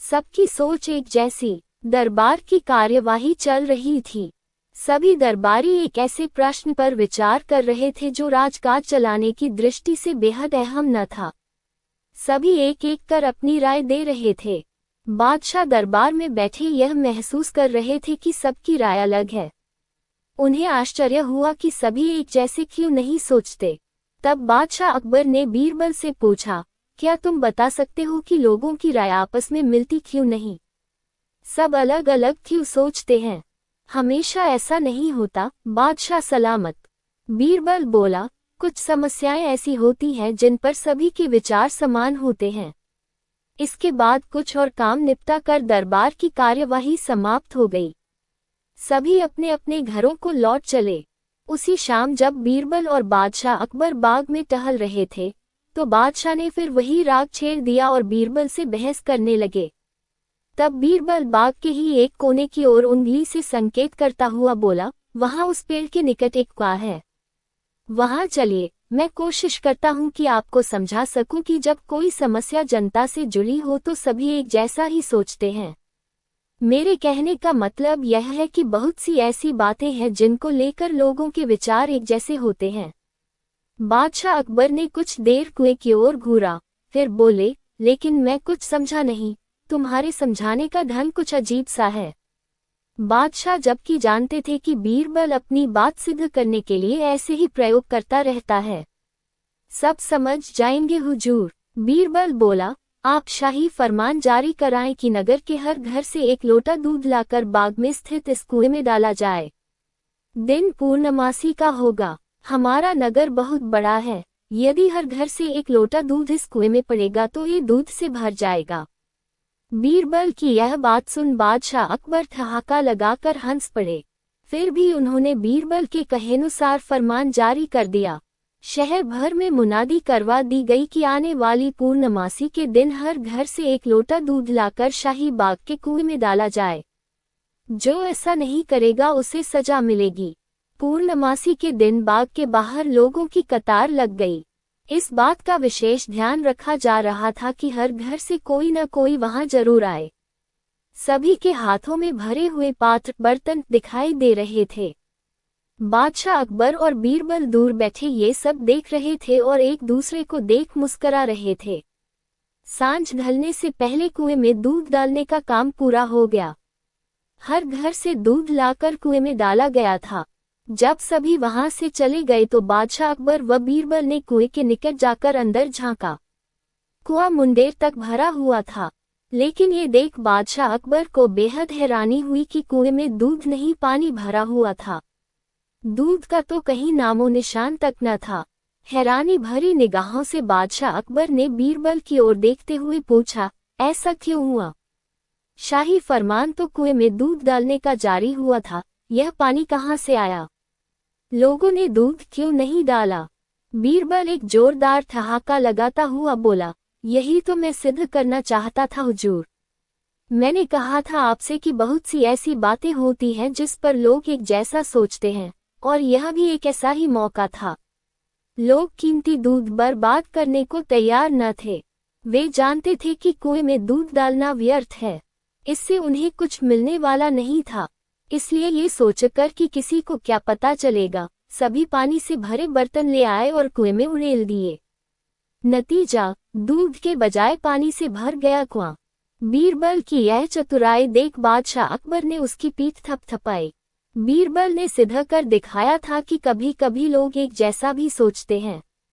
सबकी सोच एक जैसी। दरबार की कार्यवाही चल रही थी। सभी दरबारी एक ऐसे प्रश्न पर विचार कर रहे थे जो राजकाज चलाने की दृष्टि से बेहद अहम न था। सभी एक एक कर अपनी राय दे रहे थे। बादशाह दरबार में बैठे यह महसूस कर रहे थे कि सबकी राय अलग है। उन्हें आश्चर्य हुआ कि सभी एक जैसे क्यों नहीं सोचते। तब बादशाह अकबर ने बीरबल से पूछा, क्या तुम बता सकते हो कि लोगों की राय आपस में मिलती क्यों नहीं? सब अलग अलग क्यों सोचते हैं? हमेशा ऐसा नहीं होता, बादशाह सलामत। बीरबल बोला, कुछ समस्याएं ऐसी होती हैं जिन पर सभी के विचार समान होते हैं। इसके बाद कुछ और काम निपटा कर दरबार की कार्यवाही समाप्त हो गई। सभी अपने अपने घरों को लौट चले। उसी शाम जब बीरबल और बादशाह अकबर बाग में टहल रहे थे, तो बादशाह ने फिर वही राग छेड़ दिया और बीरबल से बहस करने लगे। तब बीरबल बाग के ही एक कोने की ओर उंगली से संकेत करता हुआ बोला, वहां उस पेड़ के निकट एक कुआं है, वहां चलिए। मैं कोशिश करता हूं कि आपको समझा सकूं कि जब कोई समस्या जनता से जुड़ी हो तो सभी एक जैसा ही सोचते हैं। मेरे कहने का मतलब यह है कि बहुत सी ऐसी बातें हैं जिनको लेकर लोगों के विचार एक जैसे होते हैं। बादशाह अकबर ने कुछ देर कुएं की ओर घूरा, फिर बोले, लेकिन मैं कुछ समझा नहीं, तुम्हारे समझाने का ढंग कुछ अजीब सा है। बादशाह जबकि जानते थे कि बीरबल अपनी बात सिद्ध करने के लिए ऐसे ही प्रयोग करता रहता है। सब समझ जाएंगे हुजूर। बीरबल बोला, आप शाही फरमान जारी कराएं कि नगर के हर घर से एक लोटा दूध लाकर बाग में स्थित इस कुएं में डाला जाए। दिन पूर्णमासी का होगा। हमारा नगर बहुत बड़ा है। यदि हर घर से एक लोटा दूध इस कुएं में पड़ेगा तो ये दूध से भर जाएगा। बीरबल की यह बात सुन बादशाह अकबर ठहाका लगाकर हंस पड़े। फिर भी उन्होंने बीरबल के कहेनुसार फरमान जारी कर दिया। शहर भर में मुनादी करवा दी गई कि आने वाली पूर्णमासी के दिन हर घर से एक लोटा दूध लाकर शाही बाग के कुएं में डाला जाए। जो ऐसा नहीं करेगा उसे सजा मिलेगी। पूर्णमासी के दिन बाग के बाहर लोगों की कतार लग गई। इस बात का विशेष ध्यान रखा जा रहा था कि हर घर से कोई न कोई वहां जरूर आए। सभी के हाथों में भरे हुए पात्र बर्तन दिखाई दे रहे थे। बादशाह अकबर और बीरबल दूर बैठे ये सब देख रहे थे और एक दूसरे को देख मुस्करा रहे थे। सांझ ढलने से पहले कुएं में दूध डालने का काम पूरा हो गया। हर घर से दूध लाकर कुएं में डाला गया था। जब सभी वहां से चले गए तो बादशाह अकबर व बीरबल ने कुएं के निकट जाकर अंदर झांका। कुआं मुंडेर तक भरा हुआ था, लेकिन ये देख बादशाह अकबर को बेहद हैरानी हुई कि कुएं में दूध नहीं, पानी भरा हुआ था। दूध का तो कहीं नामो निशान तक न था। हैरानी भरी निगाहों से बादशाह अकबर ने बीरबल की ओर देखते हुए पूछा, ऐसा क्यों हुआ? शाही फरमान तो कुएं में दूध डालने का जारी हुआ था, यह पानी कहाँ से आया? लोगों ने दूध क्यों नहीं डाला? बीरबल एक जोरदार ठहाका लगाता हुआ बोला, यही तो मैं सिद्ध करना चाहता था हुजूर। मैंने कहा था आपसे कि बहुत सी ऐसी बातें होती हैं जिस पर लोग एक जैसा सोचते हैं, और यह भी एक ऐसा ही मौका था। लोग कीमती दूध बर्बाद करने को तैयार न थे। वे जानते थे कि कुएं में दूध डालना व्यर्थ है, इससे उन्हें कुछ मिलने वाला नहीं था। इसलिए ये सोचकर कि किसी को क्या पता चलेगा, सभी पानी से भरे बर्तन ले आए और कुएं में उड़ेल दिए। नतीजा, दूध के बजाय पानी से भर गया कुआं। बीरबल की यह चतुराई देख बादशाह अकबर ने उसकी पीठ थपथपाई। बीरबल ने सिद्ध कर दिखाया था कि कभी कभी लोग एक जैसा भी सोचते हैं।